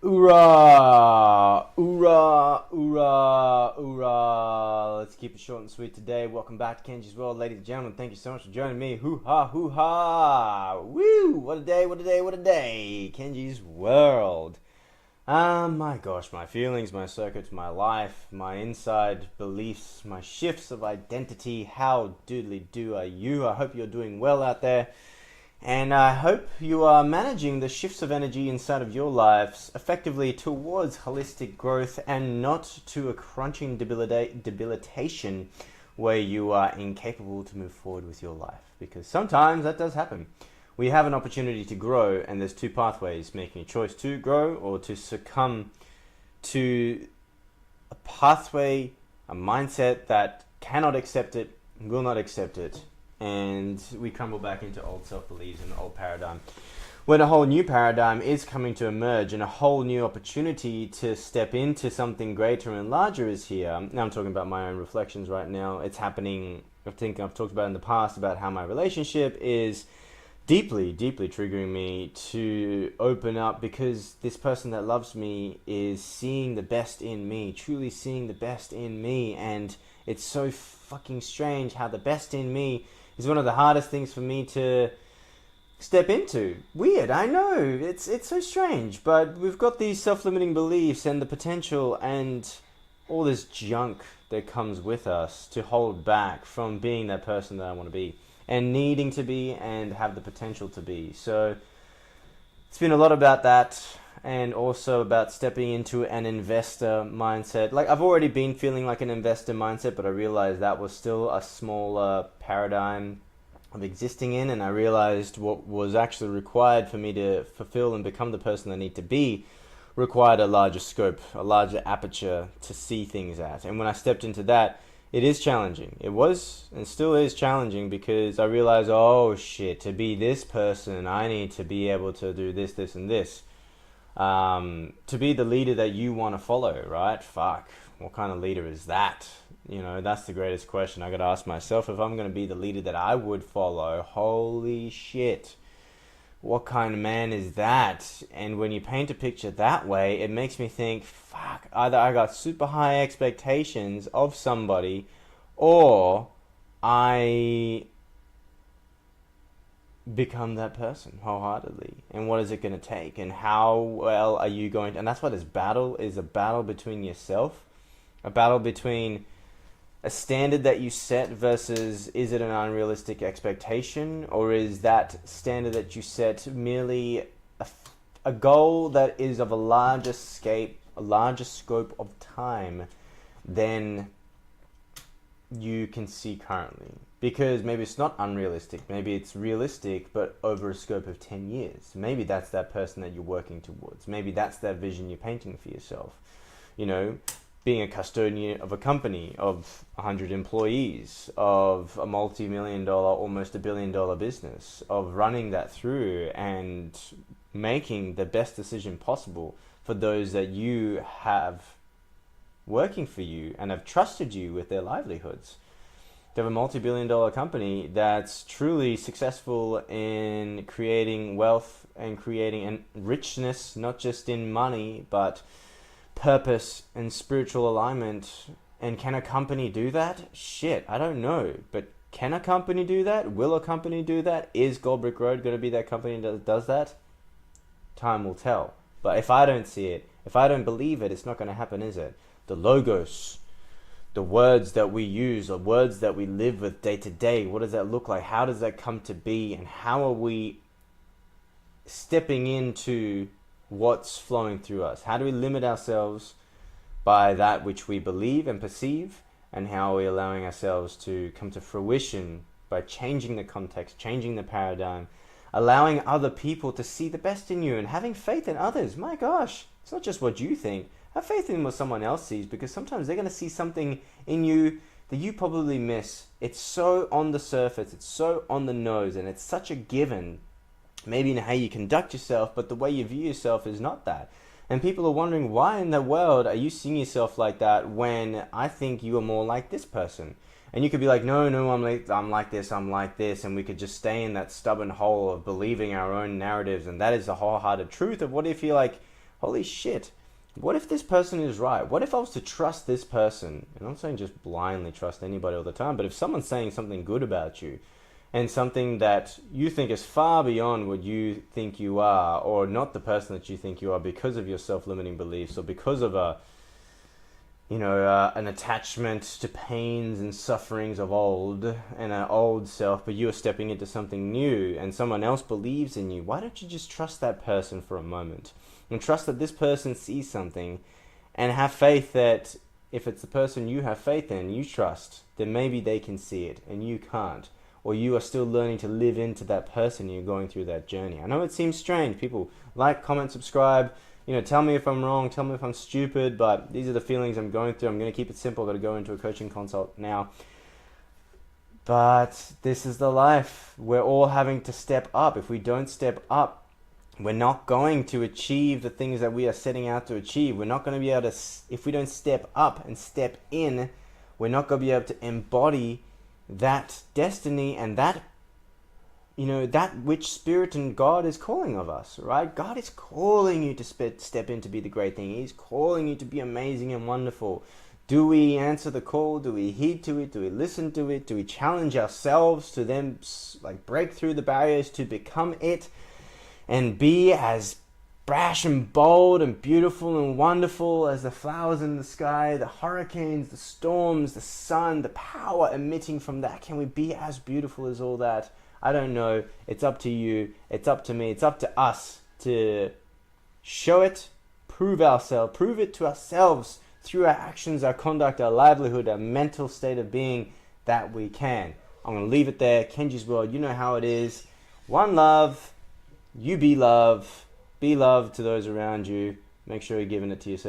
Hoorah! Hoorah! Hoorah! Hoorah! Let's keep it short and sweet today. Welcome back to Kenji's World, ladies and gentlemen. Thank you so much for joining me. Hoo-ha! Hoo-ha! Woo! What a day, what a day, what a day! Kenji's World. My gosh, my feelings, my circuits, my life, my inside beliefs, my shifts of identity. How doodly do are you? I hope you're doing well out there. And I hope you are managing the shifts of energy inside of your lives effectively towards holistic growth and not to a crunching debilitation where you are incapable to move forward with your life. Because sometimes that does happen. We have an opportunity to grow, and there's two pathways: making a choice to grow or to succumb to a pathway, a mindset that cannot accept it, will not accept it, and we crumble back into old self-beliefs and old paradigm. When a whole new paradigm is coming to emerge and a whole new opportunity to step into something greater and larger is here. Now I'm talking about my own reflections right now. It's happening. I think I've talked about in the past about how my relationship is deeply, deeply triggering me to open up, because this person that loves me is seeing the best in me, truly seeing the best in me, and it's so fucking strange how the best in me is one of the hardest things for me to step into. Weird, I know, it's so strange, but we've got these self-limiting beliefs and the potential and all this junk that comes with us to hold back from being that person that I want to be and needing to be and have the potential to be. So it's been a lot about that, and also about stepping into an investor mindset. Like, I've already been feeling like an investor mindset, but I realized that was still a smaller paradigm of existing in, and I realized what was actually required for me to fulfill and become the person I need to be required a larger scope, a larger aperture to see things at. And when I stepped into that, it is challenging. It was and still is challenging, because I realize, oh shit, to be this person, I need to be able to do this, this, and this. To be the leader that you want to follow, right? Fuck, what kind of leader is that? You know, that's the greatest question I gotta ask myself. If I'm gonna be the leader that I would follow, holy shit, what kind of man is that? And when you paint a picture that way, it makes me think, fuck, either I got super high expectations of somebody, or I become that person wholeheartedly. And what is it going to take? And how well are you going to... And that's why this battle is a battle between yourself, a battle between a standard that you set versus, is it an unrealistic expectation, or is that standard that you set merely a goal that is of a larger scope of time than you can see currently? Because maybe it's not unrealistic, maybe it's realistic, but over a scope of 10 years. Maybe that's that person that you're working towards. Maybe that's that vision you're painting for yourself. You know, being a custodian of a company of 100 employees, of a multi-million dollar, almost $1 billion business, of running that through and making the best decision possible for those that you have working for you and have trusted you with their livelihoods. To have a multi-billion dollar company that's truly successful in creating wealth and creating an richness, not just in money, but purpose and spiritual alignment. And can a company do that? Shit, I don't know. But can a company do that? Will a company do that? Is Goldbrick Road going to be that company that does that? Time will tell. But if I don't see it, if I don't believe it, it's not going to happen, is it? The logos, the words that we use, the words that we live with day to day, what does that look like? How does that come to be? And how are we stepping into what's flowing through us? How do we limit ourselves by that which we believe and perceive? And how are we allowing ourselves to come to fruition by changing the context, changing the paradigm, allowing other people to see the best in you, and having faith in others? My gosh, it's not just what you think. Have faith in what someone else sees, because sometimes they're going to see something in you that you probably miss. It's so on the surface, it's so on the nose, and it's such a given, maybe in how you conduct yourself, but the way you view yourself is not that. And people are wondering, why in the world are you seeing yourself like that when I think you are more like this person? And you could be like, no, I'm like this, and we could just stay in that stubborn hole of believing our own narratives, and that is the wholehearted truth of what if you're like, holy shit, what if this person is right? What if I was to trust this person? And I'm not saying just blindly trust anybody all the time, but if someone's saying something good about you, and something that you think is far beyond what you think you are, or not the person that you think you are because of your self-limiting beliefs, or because of an attachment to pains and sufferings of old and an old self, but you are stepping into something new and someone else believes in you, why don't you just trust that person for a moment and trust that this person sees something, and have faith that if it's the person you have faith in, you trust, then maybe they can see it and you can't, or you are still learning to live into that person. You're going through that journey. I know it seems strange. People like, comment, subscribe. Tell me if I'm wrong, tell me if I'm stupid, but these are the feelings I'm going through. I'm going to keep it simple. I've got to go into a coaching consult now. But this is the life. We're all having to step up. If we don't step up, we're not going to achieve the things that we are setting out to achieve. We're not going to be able to, if we don't step up and step in, we're not going to be able to embody that destiny and that which Spirit and God is calling of us, right? God is calling you to step in to be the great thing. He's calling you to be amazing and wonderful. Do we answer the call? Do we heed to it? Do we listen to it? Do we challenge ourselves to then break through the barriers to become it and be as brash and bold and beautiful and wonderful as the flowers in the sky, the hurricanes, the storms, the sun, the power emitting from that? Can we be as beautiful as all that? I don't know. It's up to you. It's up to me. It's up to us to show it, prove it to ourselves through our actions, our conduct, our livelihood, our mental state of being, that we can. I'm going to leave it there. Kenji's World, you know how it is. One love. You be love. Be love to those around you. Make sure you're giving it to yourself.